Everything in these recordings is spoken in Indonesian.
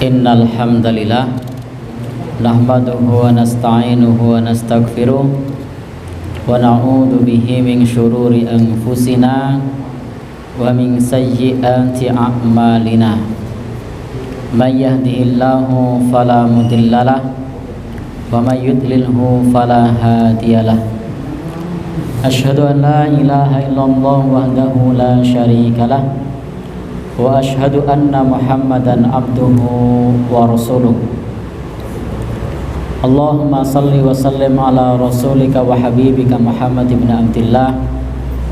Innal hamdalillah nahmaduhu wa nasta'inuhu wa nastaghfiruh wa na'udzu bihi min syururi anfusina wa min sayyiati a'malina. May yahdihillahu fala mudhillalah wa may yudlilhu fala hadiyalah. Asyhadu an la ilaha illallah wahdahu la syarikalah wa asyhadu anna Muhammadan abduhu wa rasuluh. Allahumma salli wa sallim ala rasulika wa habibika Muhammad ibn Abdillah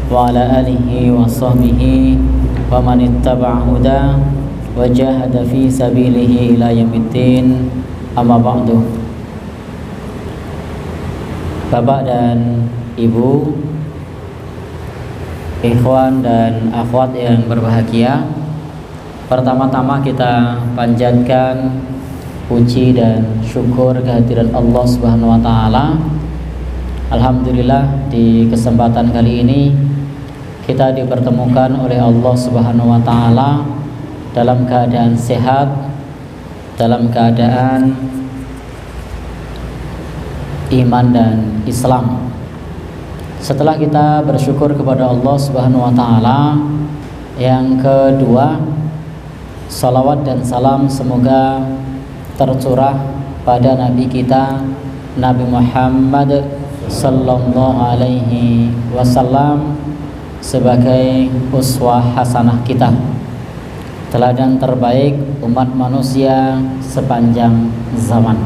wa ala alihi wa sahbihi wa man ittaba'a huda wa jahada fi sabilihi ila yaumiddin. Amma ba'du. Bapak dan Ibu, ikhwan dan akhwat yang berbahagia, pertama-tama kita panjatkan puji dan syukur kehadiran Allah Subhanahu wa taala. Alhamdulillah, di kesempatan kali ini kita dipertemukan oleh Allah Subhanahu wa taala dalam keadaan sehat, dalam keadaan iman dan Islam. Setelah kita bersyukur kepada Allah Subhanahu wa taala, yang kedua, salawat dan salam semoga tercurah pada Nabi kita Nabi Muhammad sallallahu alaihi wasallam sebagai uswah hasanah kita, teladan terbaik umat manusia sepanjang zaman.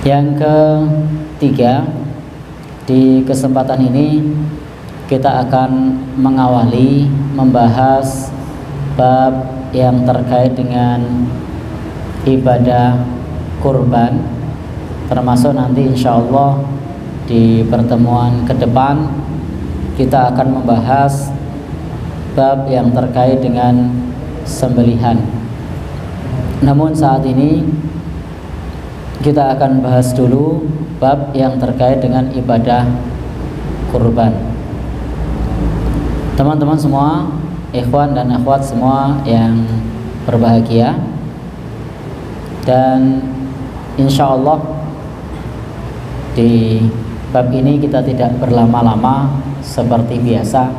Yang ketiga, di kesempatan ini kita akan mengawali membahas bab yang terkait dengan ibadah kurban, termasuk nanti insya Allah di pertemuan ke depan kita akan membahas bab yang terkait dengan sembelihan. Namun saat ini kita akan bahas dulu bab yang terkait dengan ibadah kurban. Teman-teman semua, ikhwan dan akhwat semua yang berbahagia, dan insya Allah di bab ini kita tidak berlama-lama. Seperti biasa,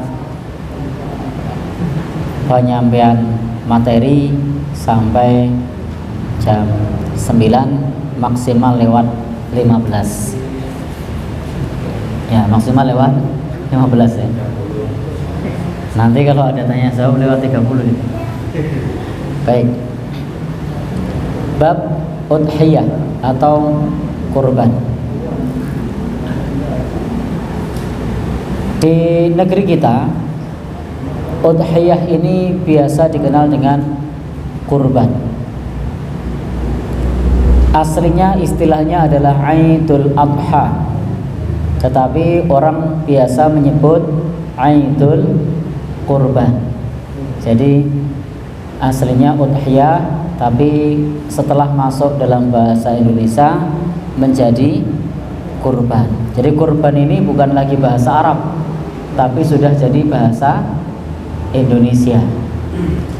penyampaian materi sampai jam 9, maksimal lewat 15 ya, maksimal lewat 15 ya. Nanti kalau ada tanya jawab lewat 30 gitu. Baik. Bab udhiyah atau kurban. Di negeri kita, udhiyah ini biasa dikenal dengan kurban. Aslinya istilahnya adalah Aidul Adha, tetapi orang biasa menyebut Aidul Kurban. Jadi aslinya udhiyah, tapi setelah masuk dalam bahasa Indonesia menjadi kurban. Jadi kurban ini bukan lagi bahasa Arab, tapi sudah jadi bahasa Indonesia.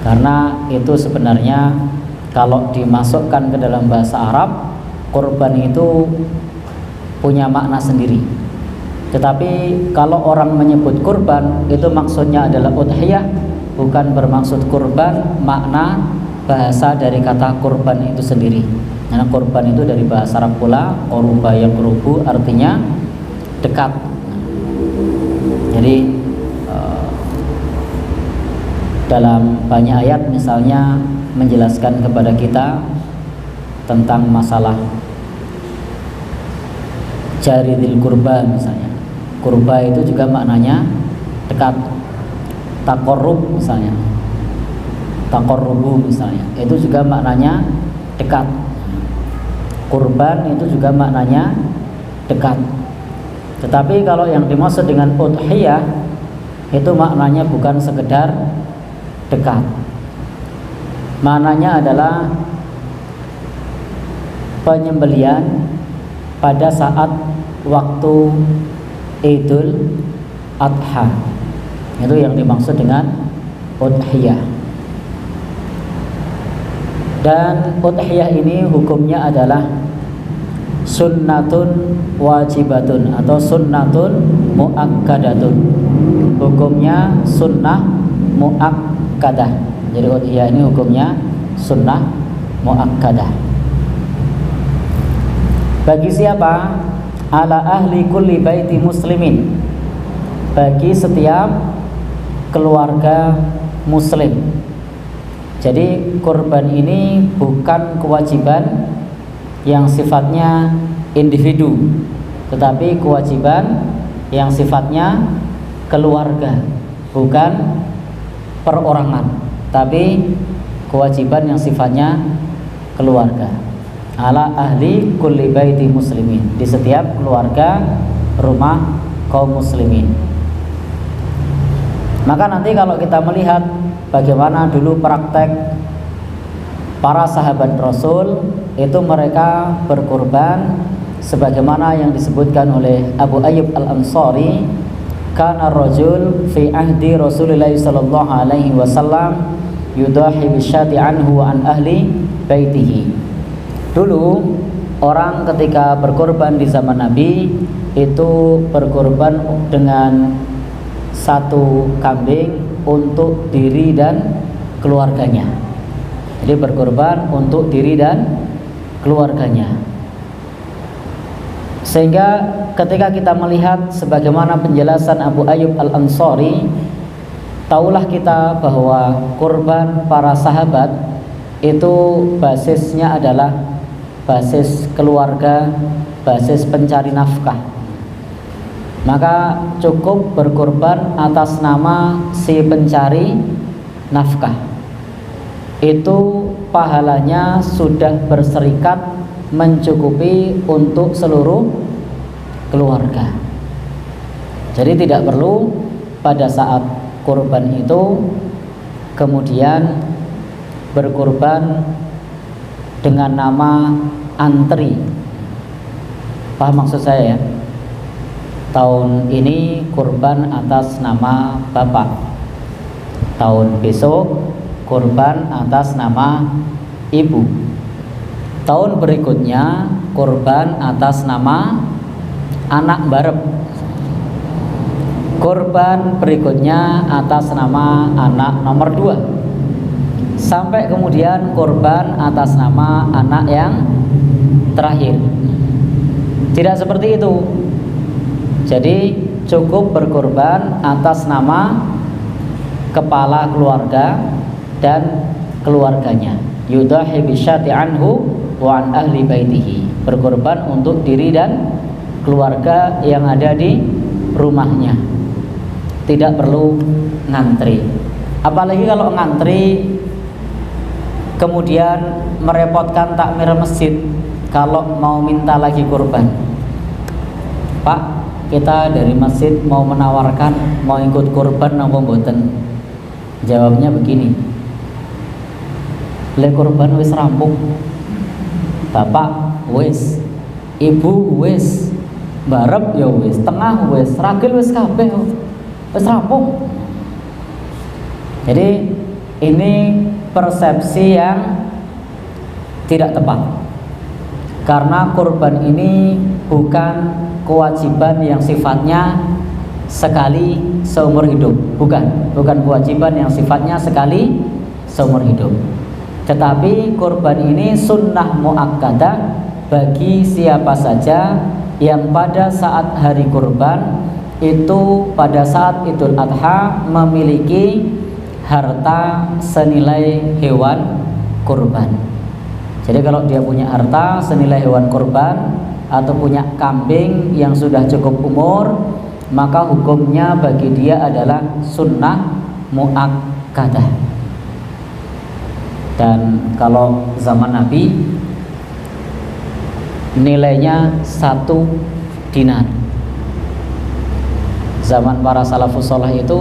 Karena itu sebenarnya kalau dimasukkan ke dalam bahasa Arab, kurban itu punya makna sendiri. Tetapi kalau orang menyebut kurban, itu maksudnya adalah udhiyah, bukan bermaksud kurban makna bahasa dari kata kurban itu sendiri. Karena kurban itu dari bahasa Arab pula, quruba yaqrubu, artinya dekat. Jadi dalam banyak ayat misalnya menjelaskan kepada kita tentang masalah jaridil kurba misalnya. Kurba itu juga maknanya dekat. Taqarrub misalnya, taqarrubu misalnya, itu juga maknanya dekat. Kurban itu juga maknanya dekat. Tetapi kalau yang dimaksud dengan udhiyah itu maknanya bukan sekedar dekat. Maknanya adalah penyembelian pada saat waktu Idul Adha. Itu yang dimaksud dengan udhiyah. Dan udhiyah ini hukumnya adalah sunnatun wajibatun atau sunnatun muakkadatun. Hukumnya sunnah muakkadah. Jadi udhiyah ini hukumnya sunnah muakkadah. Bagi siapa? Ala ahli kulli baiti muslimin. Bagi setiap keluarga muslim. Jadi kurban ini bukan kewajiban yang sifatnya individu, tetapi kewajiban yang sifatnya keluarga, bukan perorangan, tapi kewajiban yang sifatnya keluarga. Ala ahli kulli baiti muslimin, di setiap keluarga rumah kaum muslimin. Maka nanti kalau kita melihat bagaimana dulu praktek para sahabat Rasul, itu mereka berkurban sebagaimana yang disebutkan oleh Abu Ayyub Al-Ansari, kana rajul fi ahdi Rasulillah sallallahu alaihi wasallam yudahi bisyati anhu wa an ahli baitihi. Dulu orang ketika berkorban di zaman Nabi itu berkorban dengan satu kambing untuk diri dan keluarganya. Jadi berkorban untuk diri dan keluarganya. Sehingga ketika kita melihat sebagaimana penjelasan Abu Ayyub Al-Ansari, taulah kita bahwa kurban para sahabat itu basisnya adalah basis keluarga, basis pencari nafkah. Maka cukup berkorban atas nama si pencari nafkah. Itu pahalanya sudah berserikat mencukupi untuk seluruh keluarga. Jadi tidak perlu pada saat kurban itu kemudian berkorban dengan nama antri. Paham maksud saya ya? Tahun ini kurban atas nama bapak, tahun besok kurban atas nama ibu, tahun berikutnya kurban atas nama anak barep, kurban berikutnya atas nama anak nomor 2, sampai kemudian kurban atas nama anak yang terakhir. Tidak seperti itu. Jadi cukup berkorban atas nama kepala keluarga dan keluarganya. Yudahi bisyati anhu wa an ahli baitihi. Berkorban untuk diri dan keluarga yang ada di rumahnya. Tidak perlu ngantri. Apalagi kalau ngantri kemudian merepotkan takmir masjid kalau mau minta lagi kurban. Pak, kita dari masjid mau menawarkan mau ikut kurban apa mboten? Jawabnya begini, le kurban wis rampung, bapak wis, ibu wis, barep ya wis, tengah wis, ragil wis kabeh wis rampung. Jadi ini persepsi yang tidak tepat, karena kurban ini bukan kewajiban yang sifatnya sekali seumur hidup, bukan kewajiban yang sifatnya sekali seumur hidup. Tetapi kurban ini sunnah muakkadah bagi siapa saja yang pada saat hari kurban itu, pada saat Idul Adha, memiliki harta senilai hewan kurban. Jadi kalau dia punya harta senilai hewan kurban atau punya kambing yang sudah cukup umur, maka hukumnya bagi dia adalah sunnah muakkadah. Dan kalau zaman Nabi nilainya 1 dinar. Zaman para salafus saleh itu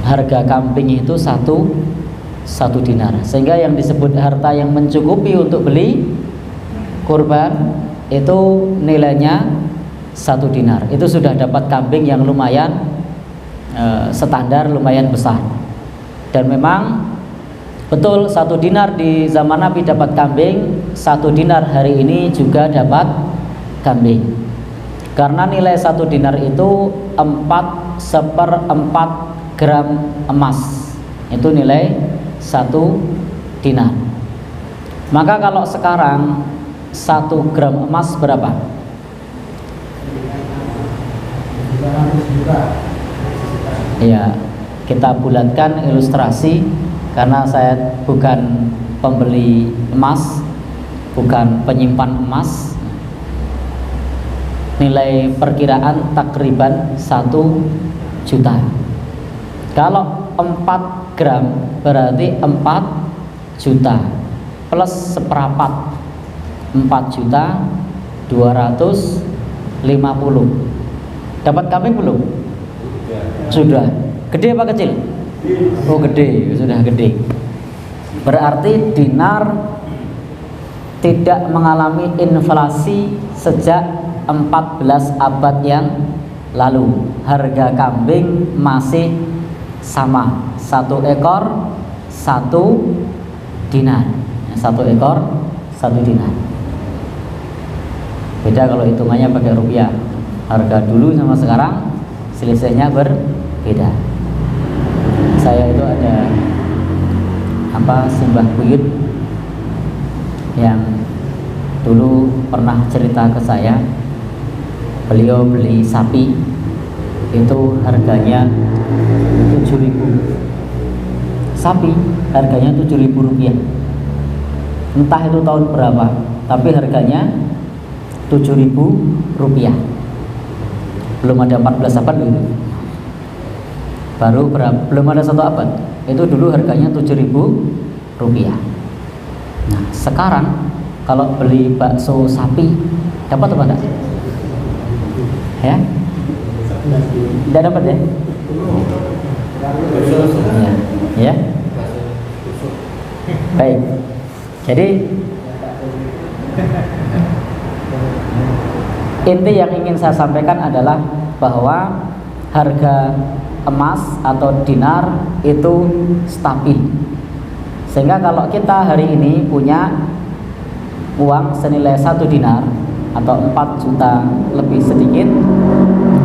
harga kambing itu satu dinar, sehingga yang disebut harta yang mencukupi untuk beli kurban itu nilainya 1 dinar. Itu sudah dapat kambing yang lumayan standar, lumayan besar. Dan memang Betul, 1 dinar di zaman Nabi dapat kambing, 1 dinar hari ini juga dapat kambing. Karena nilai 1 dinar itu 4/4 gram emas. Itu nilai 1 dinar. Maka kalau sekarang 1 gram emas berapa? 300 juta. Ya, kita bulatkan ilustrasi karena saya bukan pembeli emas, bukan penyimpan emas. Nilai perkiraan takriban 1 juta. Kalau 4 gram berarti 4 juta plus seperempat 4.250.000. Dapat kambing belum? Sudah. Gede apa kecil? Oh gede, sudah gede. Berarti dinar tidak mengalami inflasi sejak 14 abad yang lalu. Harga kambing masih sama, 1 ekor 1 dinar. 1 ekor 1 dinar. Beda kalau hitungannya pakai rupiah. Harga dulu sama sekarang selisihnya berbeda. Saya itu ada Simbah Buyut yang dulu pernah cerita ke saya, beliau beli sapi itu harganya 7.000. Sapi harganya 7.000 rupiah. Entah itu tahun berapa, tapi harganya 7.000 rupiah. Belum ada 14 abad gitu. Belum ada 1 abad. Itu dulu harganya 7.000 rupiah. Nah, sekarang kalau beli bakso sapi dapat apa enggak? Ya? Tidak dapat ya? Ya. Baik. Jadi inti yang ingin saya sampaikan adalah bahwa harga emas atau dinar itu stabil. Sehingga kalau kita hari ini punya uang senilai 1 dinar atau 4 juta lebih sedikit,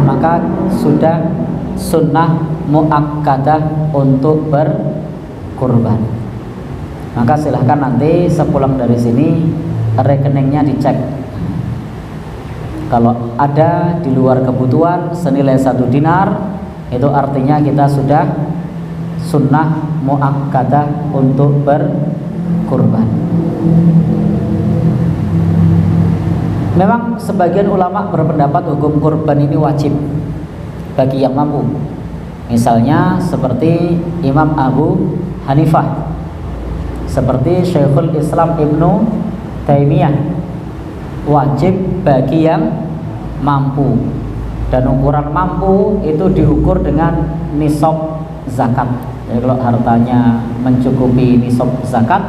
maka sudah sunnah muakkadah untuk berkurban. Maka silahkan nanti sepulang dari sini rekeningnya dicek. Kalau ada di luar kebutuhan senilai 1 dinar, itu artinya kita sudah sunnah muakkadah untuk berkurban. Memang sebagian ulama berpendapat hukum kurban ini wajib bagi yang mampu. Misalnya seperti Imam Abu Hanifah, seperti Syekhul Islam Ibnu Taimiyah, wajib bagi yang mampu. Dan ukuran mampu itu diukur dengan nisab zakat. Jadi kalau hartanya mencukupi nisab zakat,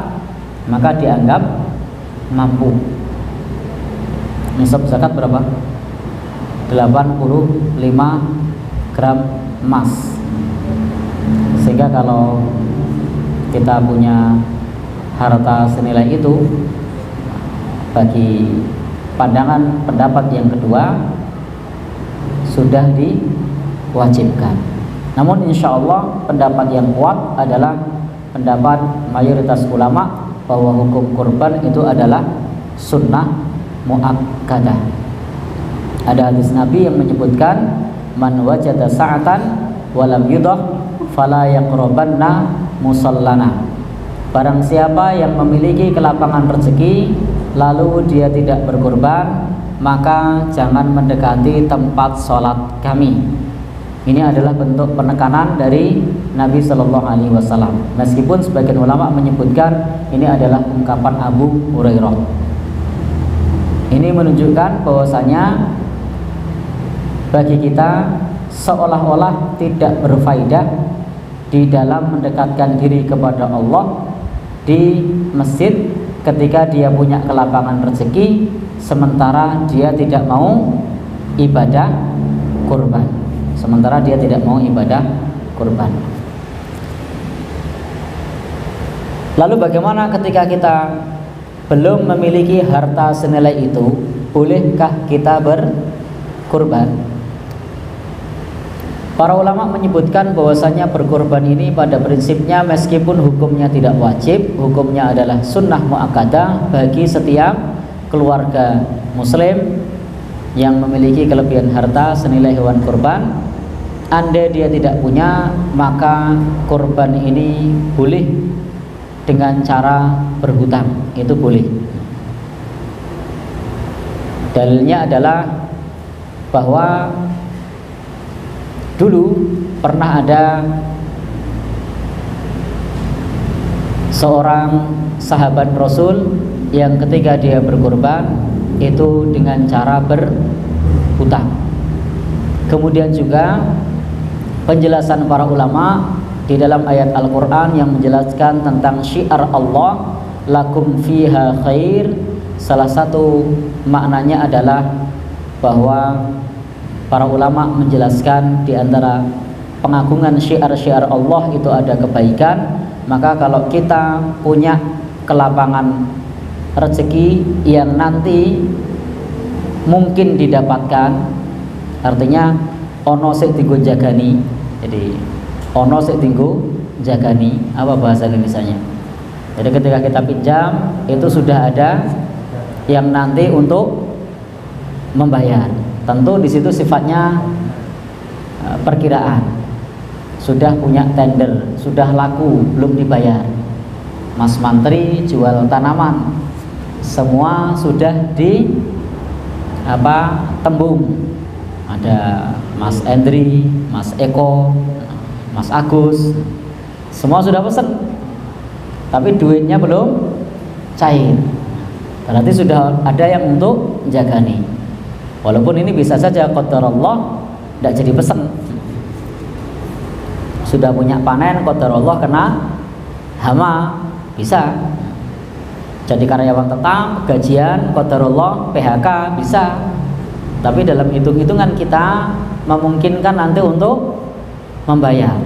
maka dianggap mampu. Nisab zakat berapa? 85 gram emas. Sehingga kalau kita punya harta senilai itu, bagi pandangan pendapat yang kedua sudah diwajibkan. Namun insya Allah pendapat yang kuat adalah pendapat mayoritas ulama bahwa hukum kurban itu adalah sunnah muakkadah. Ada hadis Nabi yang menyebutkan man wajada sa'atan walam yudah fala yaqrabanna musallana. Barang siapa yang memiliki kelapangan rezeki lalu dia tidak berkurban, maka jangan mendekati tempat sholat kami. Ini adalah bentuk penekanan dari Nabi Shallallahu Alaihi Wasallam. Meskipun sebagian ulama menyebutkan ini adalah ungkapan Abu Hurairah. Ini menunjukkan bahwasanya bagi kita seolah-olah tidak berfaedah di dalam mendekatkan diri kepada Allah di masjid ketika dia punya kelapangan rezeki, sementara dia tidak mau ibadah kurban. Sementara dia tidak mau ibadah kurban. Lalu bagaimana ketika kita belum memiliki harta senilai itu, bolehkah kita berkurban? Para ulama menyebutkan bahwasanya berkurban ini pada prinsipnya meskipun hukumnya tidak wajib, hukumnya adalah sunnah muakkadah bagi setiap keluarga muslim yang memiliki kelebihan harta senilai hewan kurban. Andai dia tidak punya, maka kurban ini boleh dengan cara berhutang, itu boleh. Dalilnya adalah bahwa dulu pernah ada seorang sahabat Rasul yang ketika dia berkurban itu dengan cara berhutang. Kemudian juga penjelasan para ulama di dalam ayat Al-Quran yang menjelaskan tentang syiar Allah, lakum fiha khair. Salah satu maknanya adalah bahwa para ulama menjelaskan di antara pengagungan syiar-syiar Allah itu ada kebaikan. Maka kalau kita punya kelapangan rezeki yang nanti mungkin didapatkan, artinya ono sik tinggo jagani. Jadi ono sik tinggo jagani, apa bahasa Indonesianya? Jadi ketika kita pinjam itu sudah ada yang nanti untuk membayar. Tentu di situ sifatnya perkiraan. Sudah punya tender, sudah laku, belum dibayar. Mas Mantri jual tanaman, semua sudah di tembung. Ada Mas Endri, Mas Eko, Mas Agus, semua sudah pesen, tapi duitnya belum cair. Berarti sudah ada yang untuk jagani. Walaupun ini bisa saja qadarullah tidak jadi pesen. Sudah punya panen, qadarullah kena hama, bisa. Jadi karyawan tetap, gajian, qadarullah, PHK bisa. Tapi dalam hitung-hitungan kita memungkinkan nanti untuk membayar,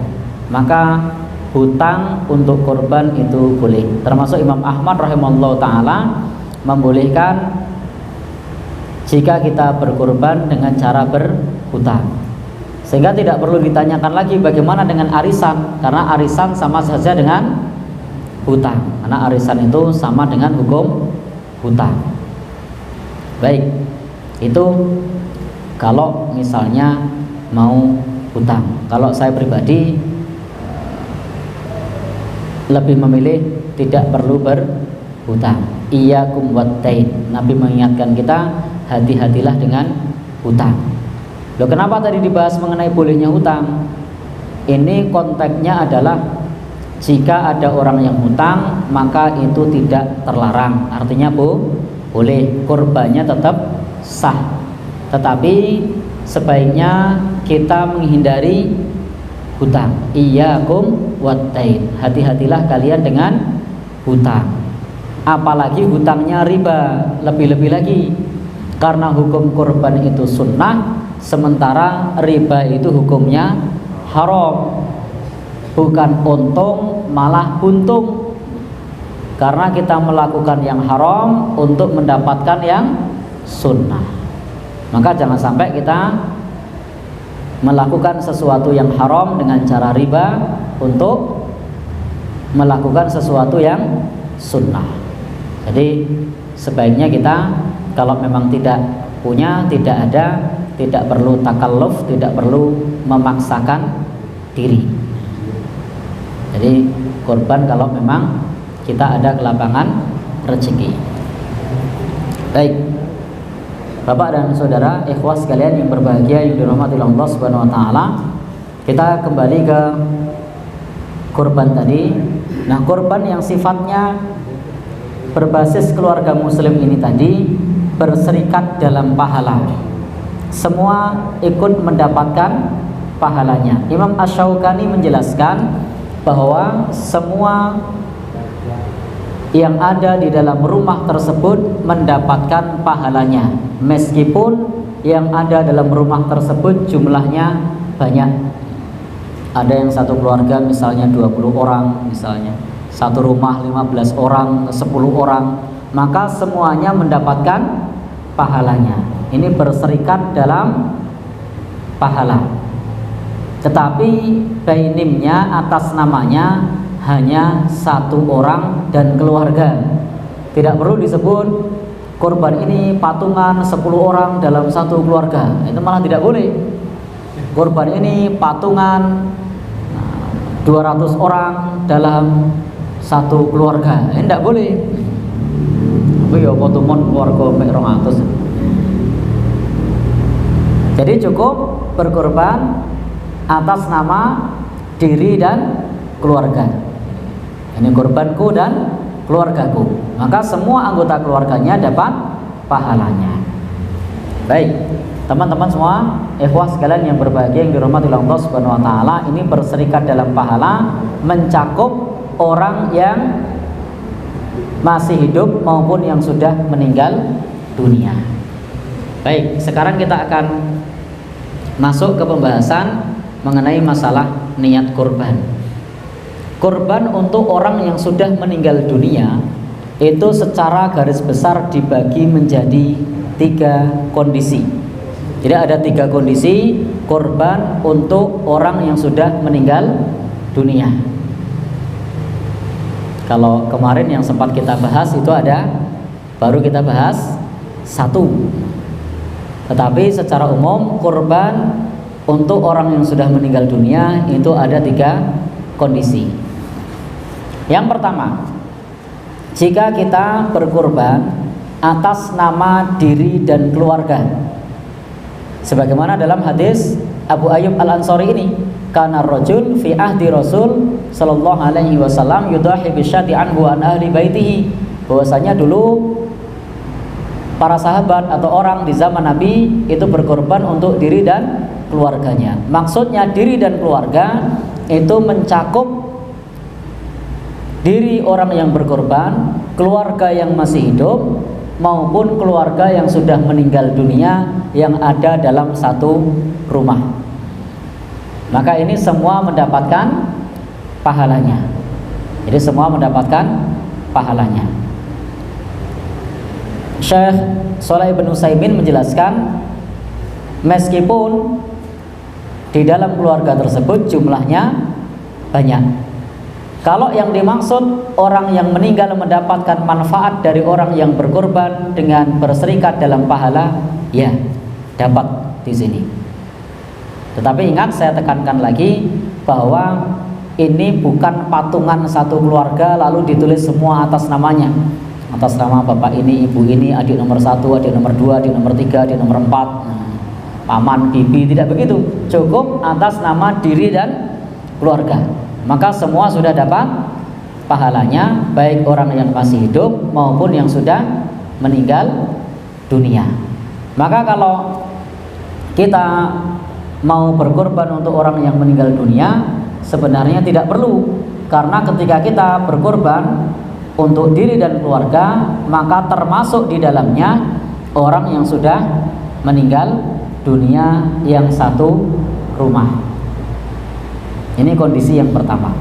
maka hutang untuk korban itu boleh. Termasuk Imam Ahmad rahimahullah ta'ala membolehkan jika kita berkorban dengan cara berhutang, sehingga tidak perlu ditanyakan lagi bagaimana dengan arisan, karena arisan sama saja dengan hutang, karena arisan itu sama dengan hukum hutang. Baik, itu kalau misalnya mau hutang. Kalau saya pribadi lebih memilih tidak perlu berhutang. Iyyakum wattain. Nabi mengingatkan kita, hati-hatilah dengan hutang. Loh, kenapa tadi dibahas mengenai bolehnya hutang? Ini konteksnya adalah jika ada orang yang hutang, maka itu tidak terlarang. Artinya boleh, kurbannya tetap sah. Tetapi sebaiknya kita menghindari hutang. Iyyakum wattain. Hati-hatilah kalian dengan hutang. Apalagi hutangnya riba, lebih-lebih lagi. Karena hukum kurban itu sunnah, sementara riba itu hukumnya haram. Bukan untung, malah buntung. Karena kita melakukan yang haram untuk mendapatkan yang sunnah. Maka jangan sampai kita melakukan sesuatu yang haram dengan cara riba untuk melakukan sesuatu yang sunnah. Jadi sebaiknya kita kalau memang tidak punya, tidak ada, tidak perlu takalluf, tidak perlu memaksakan diri. Jadi korban kalau memang kita ada kelapangan rezeki. Baik, Bapak dan saudara, ikhwas sekalian yang berbahagia yang dirahmati Allah Subhanahu wa taala, kita kembali ke korban tadi. Nah, korban yang sifatnya berbasis keluarga muslim ini tadi berserikat dalam pahala. Semua ikut mendapatkan pahalanya. Imam Asy-Syaukani menjelaskan bahwa semua yang ada di dalam rumah tersebut mendapatkan pahalanya, meskipun yang ada dalam rumah tersebut jumlahnya banyak. Ada yang satu keluarga misalnya 20 orang misalnya, satu rumah 15 orang, 10 orang, maka semuanya mendapatkan pahalanya. Ini berserikat dalam pahala. Tetapi bainimnya atas namanya hanya satu orang dan keluarga. Tidak perlu disebut kurban ini patungan 10 orang dalam satu keluarga. Itu malah tidak boleh. Kurban ini patungan 200 orang dalam satu keluarga. Ini tidak boleh. Tapi ya patungan keluarga 200. Jadi cukup berkorban atas nama diri dan keluarga. Ini korbanku dan keluargaku. Maka semua anggota keluarganya dapat pahalanya. Baik, teman-teman semua, ikhwah sekalian yang berbahagia yang dirahmati Allah Subhanahu wa taala, ini berserikat dalam pahala mencakup orang yang masih hidup maupun yang sudah meninggal dunia. Baik, sekarang kita akan masuk ke pembahasan mengenai masalah niat kurban. Kurban untuk orang yang sudah meninggal dunia itu secara garis besar dibagi menjadi 3 kondisi. Jadi ada 3 kondisi kurban untuk orang yang sudah meninggal dunia. Kalau kemarin yang sempat kita bahas itu ada, baru kita bahas 1. Tetapi secara umum kurban untuk orang yang sudah meninggal dunia itu ada 3 kondisi. Yang pertama, jika kita berkurban atas nama diri dan keluarga, sebagaimana dalam hadis Abu Ayyub Al-Ansari ini, kana rajul fi ahdi Rasul sallallahu alaihi wasallam yudahi bisyati anhu an ahli baitihi, bahwasanya dulu para sahabat atau orang di zaman Nabi itu berkorban untuk diri dan keluarganya. Maksudnya diri dan keluarga itu mencakup diri orang yang berkorban, keluarga yang masih hidup, maupun keluarga yang sudah meninggal dunia yang ada dalam satu rumah. Maka ini semua mendapatkan pahalanya. Jadi semua mendapatkan pahalanya. Syekh Shalih bin Utsaimin menjelaskan, meskipun di dalam keluarga tersebut jumlahnya banyak, kalau yang dimaksud orang yang meninggal mendapatkan manfaat dari orang yang berkorban dengan berserikat dalam pahala, ya dapat di sini. Tetapi ingat, saya tekankan lagi bahwa ini bukan patungan satu keluarga lalu ditulis semua atas namanya, atas nama bapak ini, ibu ini, adik nomor 1, adik nomor 2, adik nomor 3, adik nomor 4, paman, bibi, tidak begitu. Cukup atas nama diri dan keluarga. Maka semua sudah dapat pahalanya, baik orang yang masih hidup maupun yang sudah meninggal dunia. Maka kalau kita mau berkorban untuk orang yang meninggal dunia, sebenarnya tidak perlu, karena ketika kita berkorban untuk diri dan keluarga, maka termasuk di dalamnya orang yang sudah meninggal dunia yang satu rumah. Ini kondisi yang pertama.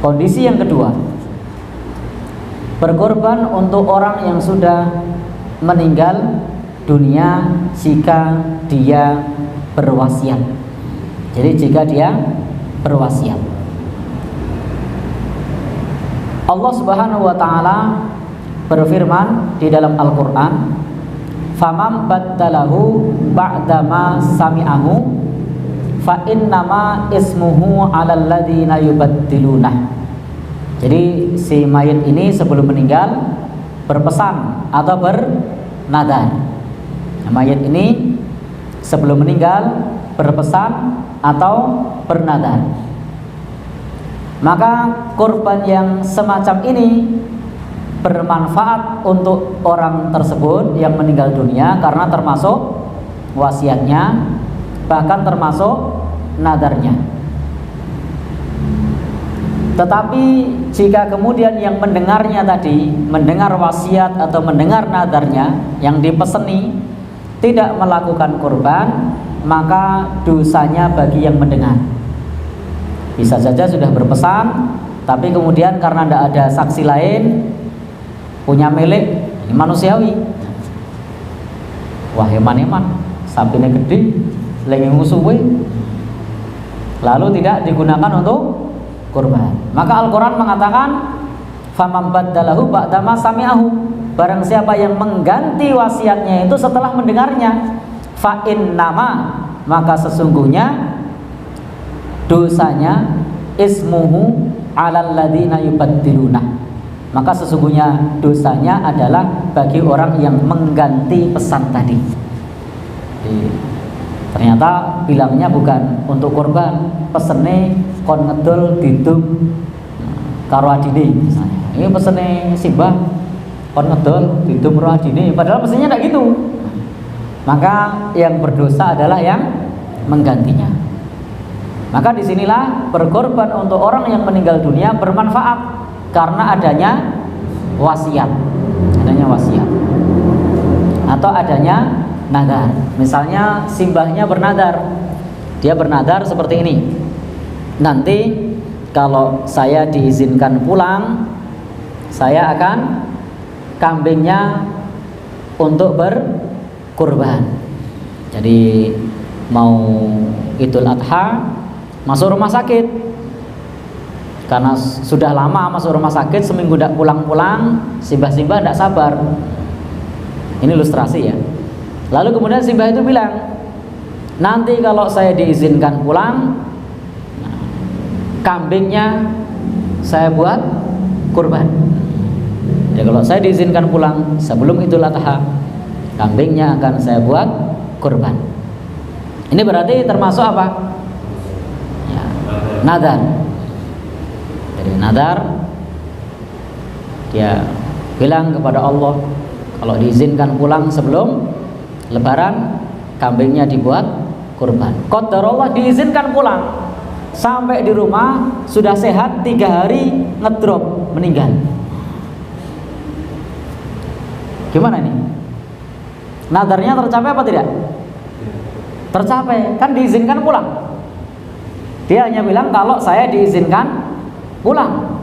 Kondisi yang kedua, berkorban untuk orang yang sudah meninggal dunia jika dia berwasiat. Jadi jika dia berwasiat, Allah Subhanahu wa taala berfirman di dalam Al-Qur'an, "Faman baddalahu ba'dama sami'ahu fa innama ismuhu 'alal ladzina yubaddilunah." Jadi si mayit ini sebelum meninggal berpesan atau bernadar. Mayit ini sebelum meninggal berpesan atau bernadar. Maka kurban yang semacam ini bermanfaat untuk orang tersebut yang meninggal dunia karena termasuk wasiatnya, bahkan termasuk nadarnya. Tetapi jika kemudian yang mendengarnya tadi, mendengar wasiat atau mendengar nadarnya yang dipeseni, tidak melakukan kurban, maka dosanya bagi yang mendengar. Bisa saja sudah berpesan, tapi kemudian karena tidak ada saksi lain, punya milik, ini manusiawi. Wah, heman-heman, sapinya gede, lagi ngusuwe, lalu tidak digunakan untuk kurban. Maka Al-Quran mengatakan, faman baddalahu ba'dama sami'ahu, barang siapa yang mengganti wasiatnya itu setelah mendengarnya, fa innama, maka sesungguhnya dosanya ismuhu 'alal ladzina yubaddiluna, maka sesungguhnya dosanya adalah bagi orang yang mengganti pesan tadi. Ternyata bilangnya bukan untuk korban, pesene kon ngedol didum karo adine misalnya. Ini pesene simbah kon ngedol didum karo adine, padahal mestinya tidak gitu. Maka yang berdosa adalah yang menggantinya. Maka disinilah berkorban untuk orang yang meninggal dunia bermanfaat karena adanya wasiat, atau adanya nadar. Misalnya simbahnya bernadar, dia bernadar seperti ini, nanti kalau saya diizinkan pulang, saya akan kambingnya untuk berkurban. Jadi mau Idul Adha masuk rumah sakit, karena sudah lama masuk rumah sakit, seminggu tidak pulang-pulang, simbah-simbah tidak sabar. Ini ilustrasi ya. Lalu kemudian simbah itu bilang, nanti kalau saya diizinkan pulang, kambingnya saya buat kurban. Ya, kalau saya diizinkan pulang sebelum Idul Adha, kambingnya akan saya buat kurban. Ini berarti termasuk apa? Ya, nadar. Jadi nadar, dia bilang kepada Allah, kalau diizinkan pulang sebelum Lebaran, kambingnya dibuat kurban. Qadarullah diizinkan pulang, sampai di rumah sudah sehat, 3 hari ngedrop, meninggal. Gimana nih? Nadarnya tercapai apa tidak? Tercapai, kan diizinkan pulang. Dia hanya bilang kalau saya diizinkan pulang.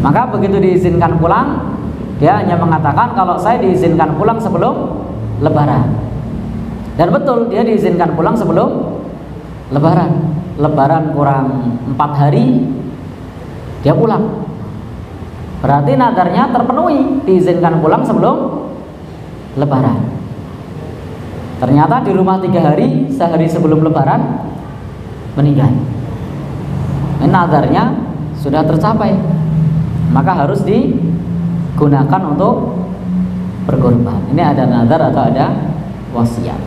Maka begitu diizinkan pulang, dia hanya mengatakan kalau saya diizinkan pulang sebelum Lebaran. Dan betul, dia diizinkan pulang sebelum Lebaran. Lebaran kurang 4 hari, dia pulang. Berarti nadarnya terpenuhi, diizinkan pulang sebelum Lebaran. Ternyata di rumah 3 hari, sehari sebelum Lebaran meninggal. Ini nadarnya sudah tercapai, maka harus digunakan untuk berkorban. Ini ada nadar atau ada wasiat.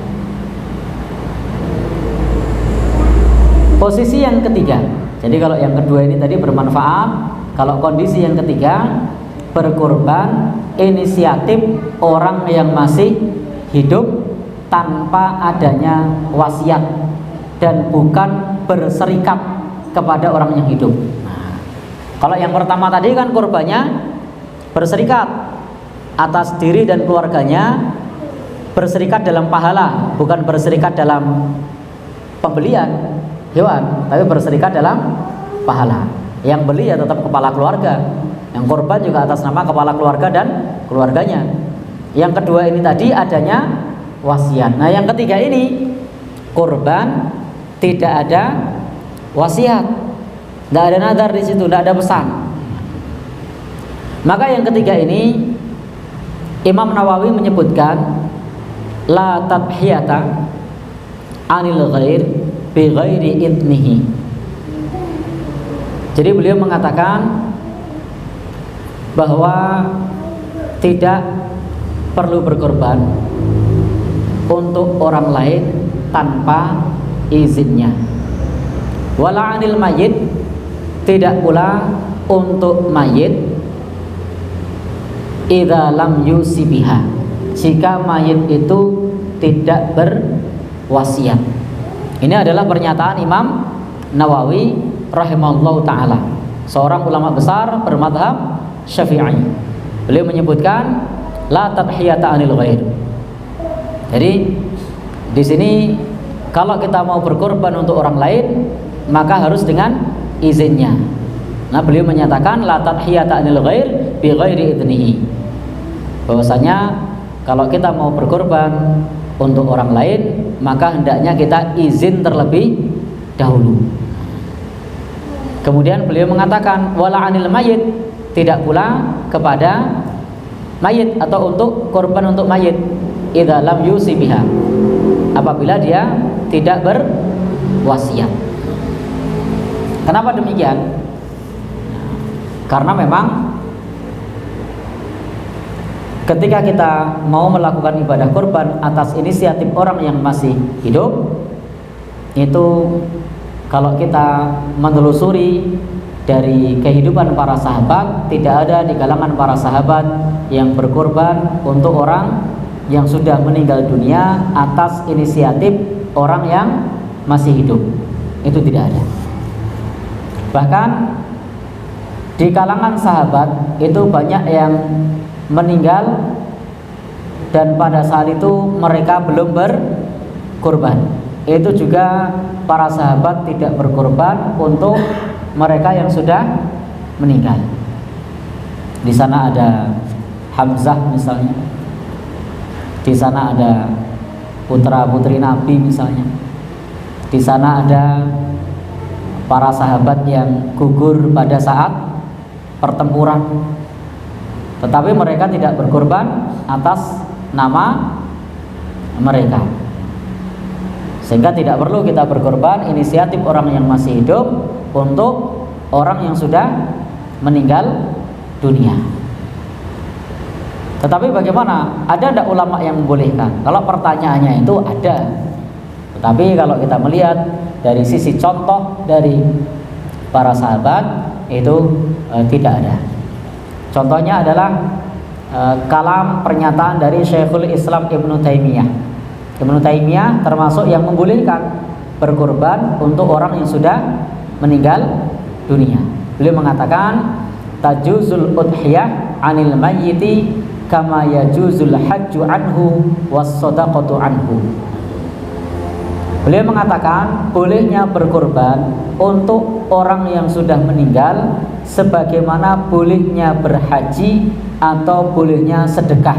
Posisi yang ketiga. Jadi kalau yang kedua ini tadi bermanfaat, kalau kondisi yang ketiga berkorban inisiatif orang yang masih hidup tanpa adanya wasiat dan bukan berserikat kepada orang yang hidup. Nah, kalau yang pertama tadi kan korbannya berserikat atas diri dan keluarganya, berserikat dalam pahala, bukan berserikat dalam pembelian hewan, tapi berserikat dalam pahala. Yang beli ya tetap kepala keluarga, yang korban juga atas nama kepala keluarga dan keluarganya. Yang kedua ini tadi adanya wasiat. Nah, yang ketiga ini korban tidak ada wasiat, tidak ada nadar di situ, tidak ada pesan. Maka yang ketiga ini Imam Nawawi menyebutkan la tadhiyata anil ghair bi ghairi idnihi. Jadi beliau mengatakan bahwa tidak perlu berkorban untuk orang lain tanpa izinnya. Wala anil mayit, tidak pula untuk mayit idza lam yusibiha, jika mayit itu tidak berwasiat. Ini adalah pernyataan Imam Nawawi rahimahullahu taala, seorang ulama besar bermadhab Syafi'i. Beliau menyebutkan la tadhiyata anil ghair. Jadi di sini kalau kita mau berkorban untuk orang lain, maka harus dengan izinnya. Nah, beliau menyatakan la tadhiyata anil ghair bi ghairi idnihi. Bahwasanya kalau kita mau berkorban untuk orang lain, maka hendaknya kita izin terlebih dahulu. Kemudian beliau mengatakan wala anil mayit, tidak pula kepada mayit atau untuk korban untuk mayit idza lam yusi biha, apabila dia tidak berwasiat. Kenapa demikian? Karena memang ketika kita mau melakukan ibadah kurban atas inisiatif orang yang masih hidup, itu kalau kita menelusuri dari kehidupan para sahabat, tidak ada di kalangan para sahabat yang berkorban untuk orang yang sudah meninggal dunia atas inisiatif orang yang masih hidup. Itu tidak ada. Bahkan di kalangan sahabat itu banyak yang meninggal dan pada saat itu mereka belum berkorban. Itu juga para sahabat tidak berkorban untuk mereka yang sudah meninggal. Di sana ada Hamzah misalnya, di sana ada putra-putri Nabi misalnya, di sana ada para sahabat yang gugur pada saat pertempuran, tetapi mereka tidak berkorban atas nama mereka, sehingga tidak perlu kita berkorban inisiatif orang yang masih hidup untuk orang yang sudah meninggal dunia. Tetapi bagaimana? Ada tidak ulama yang membolehkan? Kalau pertanyaannya itu ada, tetapi kalau kita melihat dari sisi contoh dari para sahabat itu tidak ada. Contohnya adalah kalam pernyataan dari Syekhul Islam Ibnu Taimiyah. Ibnu Taimiyah termasuk yang membolehkan berkorban untuk orang yang sudah meninggal dunia. Beliau mengatakan tajuzul udhiyah anil mayyiti kama yajuzul hajju anhu was shadaqatu anhu. Beliau mengatakan bolehnya berkorban untuk orang yang sudah meninggal sebagaimana bolehnya berhaji atau bolehnya sedekah.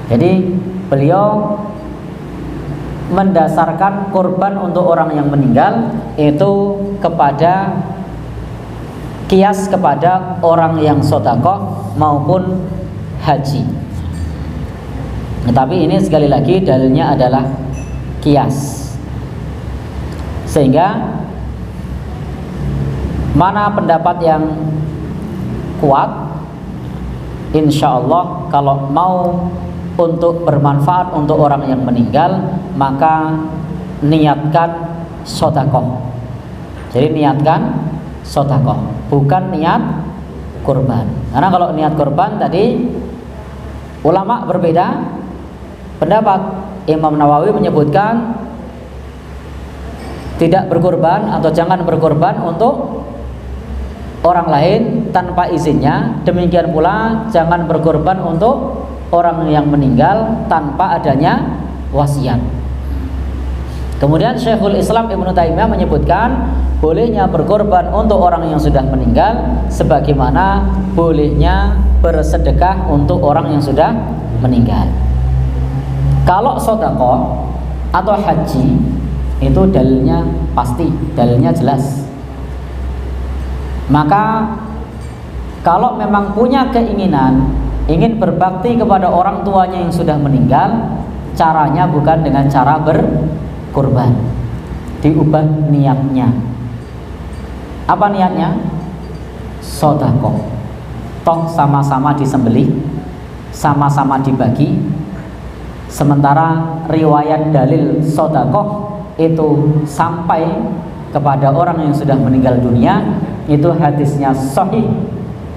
Jadi beliau mendasarkan korban untuk orang yang meninggal itu kepada kias kepada orang yang sedekah maupun haji. Tetapi ini sekali lagi dalilnya adalah kias, sehingga mana pendapat yang kuat, insya Allah kalau mau untuk bermanfaat untuk orang yang meninggal, maka niatkan sedekah. Jadi niatkan sedekah, bukan niat kurban. Karena kalau niat kurban tadi ulama berbeda pendapat. Imam Nawawi menyebutkan tidak berkorban atau jangan berkorban untuk orang lain tanpa izinnya. Demikian pula jangan berkorban untuk orang yang meninggal tanpa adanya wasiat. Kemudian Syekhul Islam Ibnu Taimiyah menyebutkan bolehnya berkorban untuk orang yang sudah meninggal sebagaimana bolehnya bersedekah untuk orang yang sudah meninggal. Kalau sedekah atau haji itu dalilnya pasti, dalilnya jelas. Maka kalau memang punya keinginan ingin berbakti kepada orang tuanya yang sudah meninggal, caranya bukan dengan cara berkorban, diubah niatnya. Apa niatnya? Sedekah. Toh sama-sama disembelih, sama-sama dibagi. Sementara riwayat dalil sedekah itu sampai kepada orang yang sudah meninggal dunia, itu hadisnya sahih.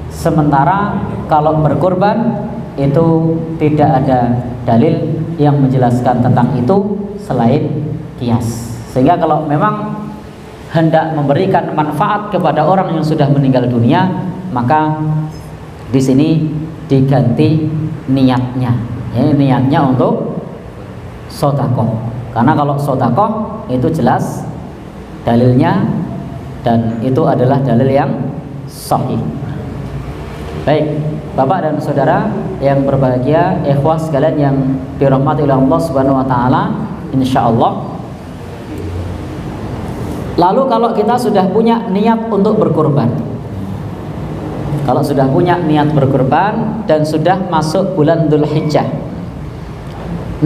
Sementara kalau berkorban itu tidak ada dalil yang menjelaskan tentang itu selain kias. Sehingga kalau memang hendak memberikan manfaat kepada orang yang sudah meninggal dunia, maka di sini diganti niatnya. Ini niatnya untuk sedekah. Karena kalau sedekah itu jelas dalilnya dan itu adalah dalil yang sahih. Baik, Bapak dan Saudara yang berbahagia, ikhwah sekalian yang dirahmati oleh Allah Subhanahu wa taala, insyaallah. Lalu kalau kita sudah punya niat untuk berkurban, kalau sudah punya niat berkurban dan sudah masuk bulan Dzulhijjah,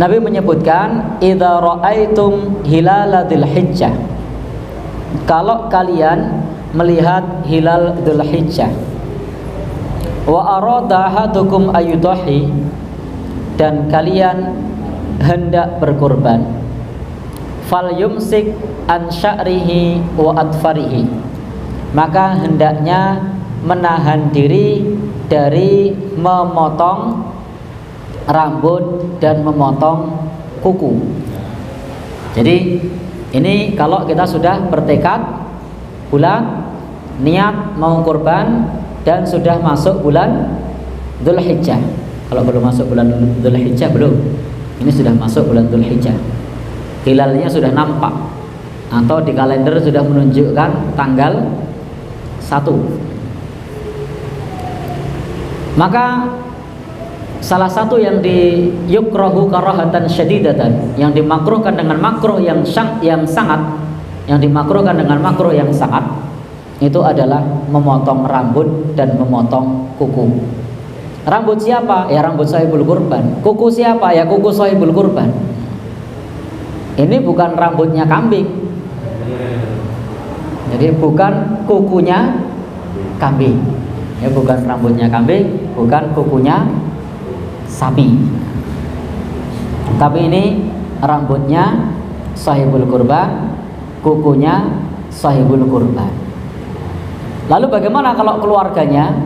Nabi menyebutkan idza ra'aitum hilala Dzulhijjah, kalau kalian melihat hilal Dzulhijjah, wa arada ahadukum ayudahi, dan kalian hendak berkurban, fal yumsik an sya'rihi wa adfarihi, maka hendaknya menahan diri dari memotong rambut dan memotong kuku. Jadi ini kalau kita sudah bertekad bulan niat mau kurban dan sudah masuk bulan Dzulhijjah. Kalau belum masuk bulan Dzulhijjah belum. Ini sudah masuk bulan Dzulhijjah. Hilalnya sudah nampak atau di kalender sudah menunjukkan tanggal 1. Maka salah satu yang di yukrahu karahatan syadidatan, yang dimakruhkan dengan makruh yang sangat, yang dimakruhkan dengan makruh yang sangat, itu adalah memotong rambut dan memotong kuku. Rambut siapa? Ya rambut sahibul kurban. Kuku siapa? Ya kuku sahibul kurban. Ini bukan rambutnya kambing. Jadi bukan kukunya kambing. Ya bukan rambutnya kambing, bukan kukunya sapi. Tapi ini rambutnya sahibul kurban, kukunya sahibul kurban. Lalu bagaimana kalau keluarganya,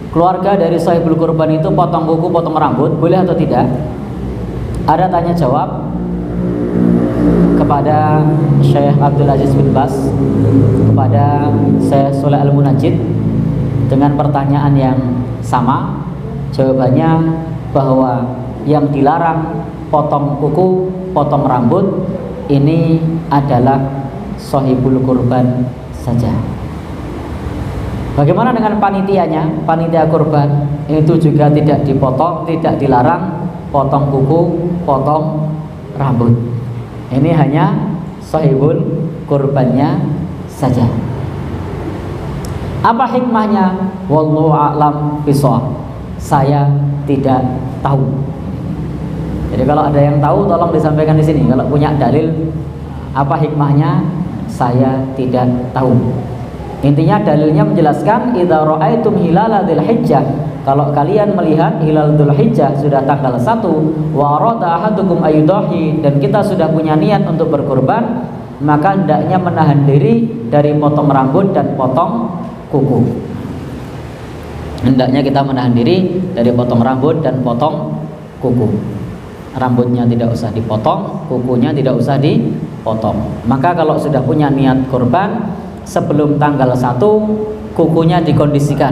keluarga dari sahibul kurban itu potong kuku, potong rambut, boleh atau tidak? Ada tanya jawab kepada Syekh Abdul Aziz bin Bas, kepada Syekh Sholeh Al-Munajjid dengan pertanyaan yang sama. Jawabannya bahwa yang dilarang potong kuku, potong rambut ini adalah sahibul kurban saja. Bagaimana dengan panitianya? Panitia kurban itu juga tidak dipotong, tidak dilarang potong kuku, potong rambut. Ini hanya sahibul kurbannya saja. Apa hikmahnya? Wallahu a'lam bishawab. Saya tidak tahu. Jadi kalau ada yang tahu tolong disampaikan di sini. Kalau punya dalil apa hikmahnya, saya tidak tahu. Intinya dalilnya menjelaskan idza ra'aitum hilala Dzulhijjah, kalau kalian melihat hilal Dzulhijjah sudah tanggal 1, wa arada ahadukum ayudahi, dan kita sudah punya niat untuk berkurban, maka hendaknya menahan diri dari potong rambut dan potong kuku. Hendaknya kita menahan diri dari potong rambut dan potong kuku. Rambutnya tidak usah dipotong, kukunya tidak usah dipotong. Maka kalau sudah punya niat kurban, sebelum tanggal 1 kukunya dikondisikan.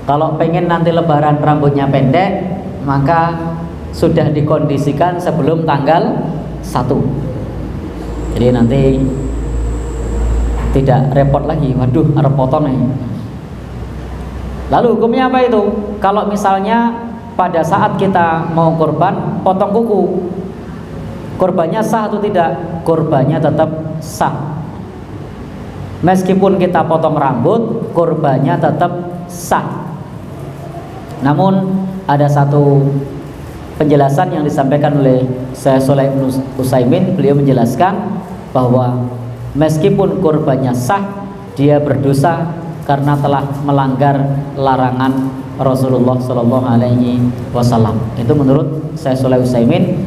Kalau pengen nanti lebaran rambutnya pendek, maka sudah dikondisikan sebelum tanggal 1. Jadi nanti tidak repot lagi, waduh harus potong nih. Lalu hukumnya apa itu? Kalau misalnya pada saat kita mau kurban potong kuku, kurbannya sah atau tidak? Kurbannya tetap sah. Meskipun kita potong rambut, kurbannya tetap sah. Namun ada satu penjelasan yang disampaikan oleh Syekh Sholeh bin Utsaimin. Beliau menjelaskan bahwa meskipun kurbannya sah, dia berdosa karena telah melanggar larangan Rasulullah Shallallahu Alaihi Wasallam. Itu menurut Syekh Sholeh Utsaimin,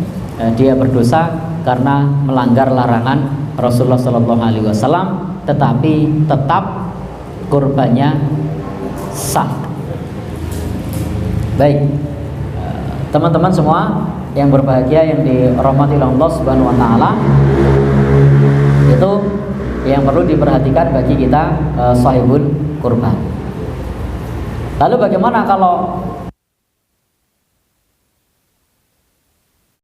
dia berdosa karena melanggar larangan Rasulullah Shallallahu Alaihi Wasallam, tetapi tetap kurbannya sah. Baik, teman-teman semua yang berbahagia yang dirahmati oleh Allah Subhanahu wa taala, itu yang perlu diperhatikan bagi kita sahibul kurban. Lalu bagaimana kalau